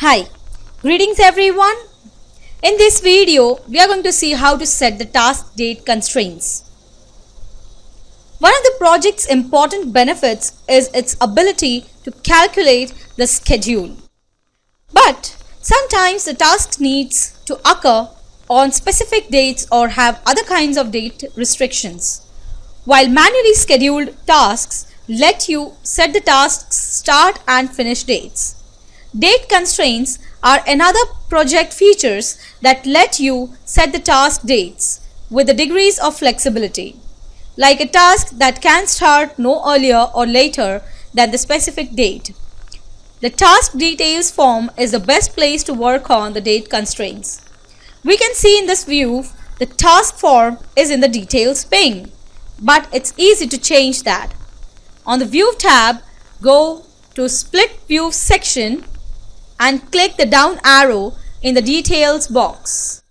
Hi, greetings everyone. In this video, we are going to see how to set the task date constraints. One of the project's important benefits is its ability to calculate the schedule. But sometimes the task needs to occur on specific dates or have other kinds of date restrictions. While manually scheduled tasks let you set the task's start and finish dates. Date constraints are another project features that let you set the task dates with the degrees of flexibility, like a task that can start no earlier or later than the specific date. The task details form is the best place to work on the date constraints. We can see in this view the task form is in the details pane, but it's easy to change that. On the View tab, go to Split View section and click the down arrow in the Details box.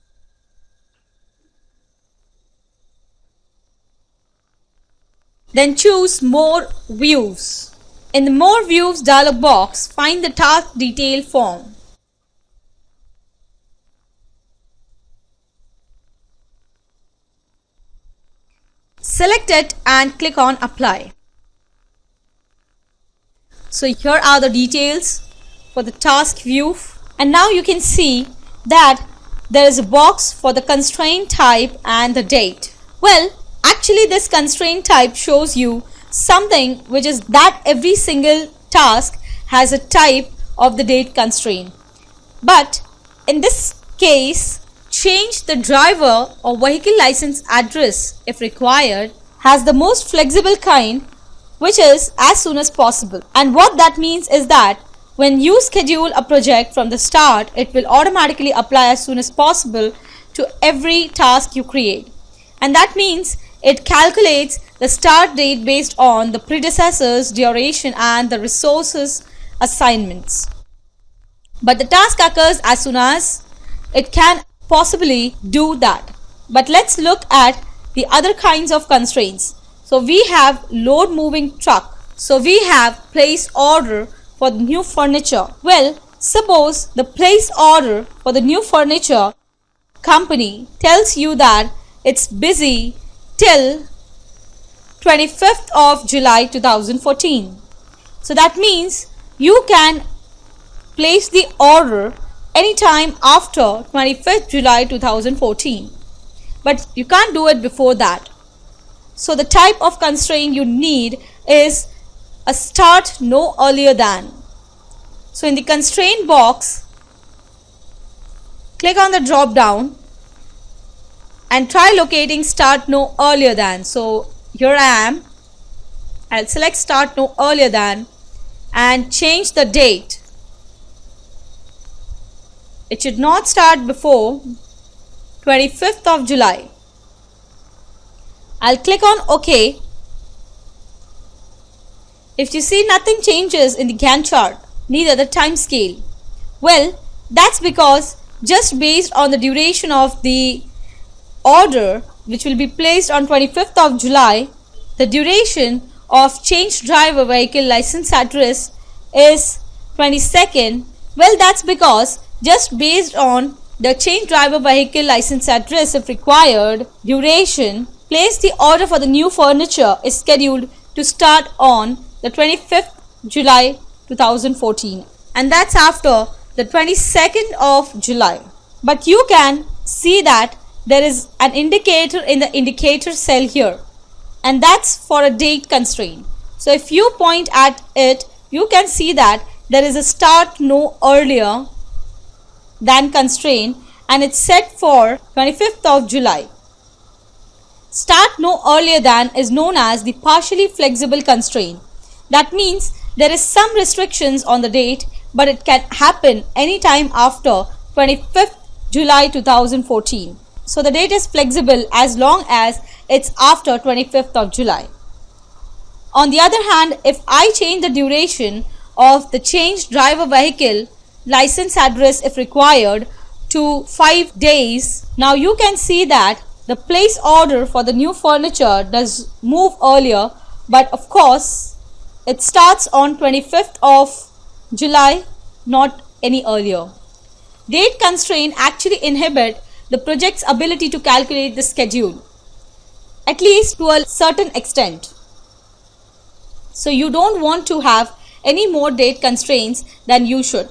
Then choose More Views. In the More Views dialog box, find the Task Detail form. Select it and click on Apply. So here are the details for the task view, and now you can see that there is a box for the constraint type and the date. Well, actually this constraint type shows you something which is that every single task has a type of the date constraint. But in this case, change the driver or vehicle license address if required has the most flexible kind, which is as soon as possible. And what that means is that when you schedule a project from the start, it will automatically apply as soon as possible to every task you create. And that means it calculates the start date based on the predecessor's duration and the resources assignments. But the task occurs as soon as it can possibly do that. But let's look at the other kinds of constraints. So we have load moving truck. So we have place order for the new furniture. Well, suppose the place order for the new furniture company tells you that it's busy till 25th of July 2014. So that means you can place the order anytime after 25th July 2014. But you can't do it before that. So the type of constraint you need is a start no earlier than. So in the constraint box, click on the drop down and try locating start no earlier than. So here I am. I'll select start no earlier than and change the date. It should not start before 25th of July. I'll click on OK. If you see nothing changes in the Gantt chart, neither the time scale. Well, that's because just based on the duration of the order which will be placed on 25th of July, the duration of change driver vehicle license address is 22nd. Well, that's because just based on the change driver vehicle license address if required duration, place the order for the new furniture is scheduled to start on the 25th July 2014, and that's after the 22nd of July. But you can see that there is an indicator in the indicator cell here, and that's for a date constraint. So if you point at it, you can see that there is a start no earlier than constraint, and it's set for 25th of July. Start no earlier than is known as the partially flexible constraint. That means there is some restrictions on the date, but it can happen anytime after 25th July 2014. So the date is flexible as long as it's after 25th of July. On the other hand, if I change the duration of the change driver vehicle license address if required to 5 days, now you can see that the place order for the new furniture does move earlier, but of course it starts on 25th of July, not any earlier. Date constraint actually inhibit the project's ability to calculate the schedule, at least to a certain extent. So you don't want to have any more date constraints than you should.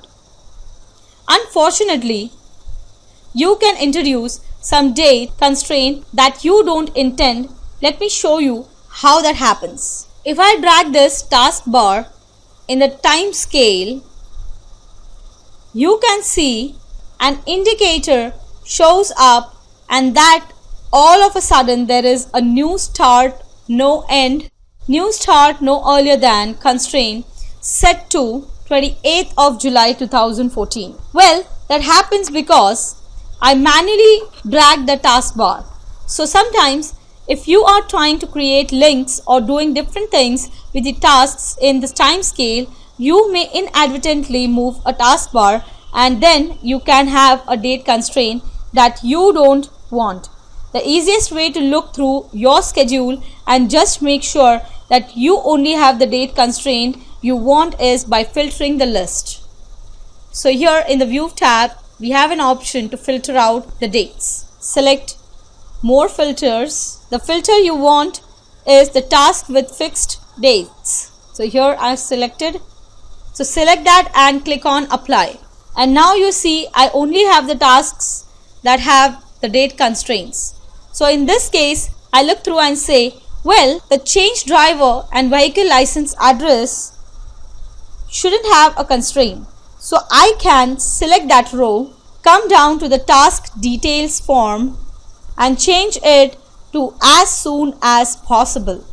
Unfortunately, you can introduce some date constraint that you don't intend. Let me show you how that happens. If I drag this taskbar in the time scale, you can see an indicator shows up, and that all of a sudden there is a new start, no end, new start no earlier than constraint set to 28th of July 2014. Well, that happens because I manually drag the taskbar. So sometimes if you are trying to create links or doing different things with the tasks in this time scale, you may inadvertently move a taskbar, and then you can have a date constraint that you don't want. The easiest way to look through your schedule and just make sure that you only have the date constraint you want is by filtering the list. So here in the View tab, we have an option to filter out the dates. Select More Filters. The filter you want is the task with fixed dates. So here I've selected. So select that and click on Apply. And now you see I only have the tasks that have the date constraints. So in this case, I look through and say, well, the change driver and vehicle license address shouldn't have a constraint. So I can select that row, come down to the task details form and change it to as soon as possible.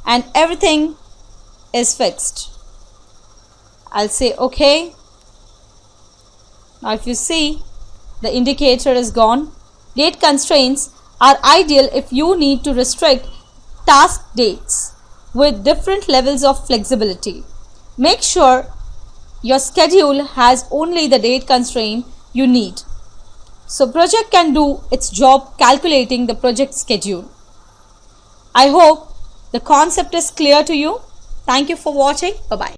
And everything is fixed. I'll say OK. Now if you see, the indicator is gone. Date constraints are ideal if you need to restrict task dates with different levels of flexibility. Make sure your schedule has only the date constraint you need, so project can do its job calculating the project schedule. I hope the concept is clear to you. Thank you for watching. Bye-bye.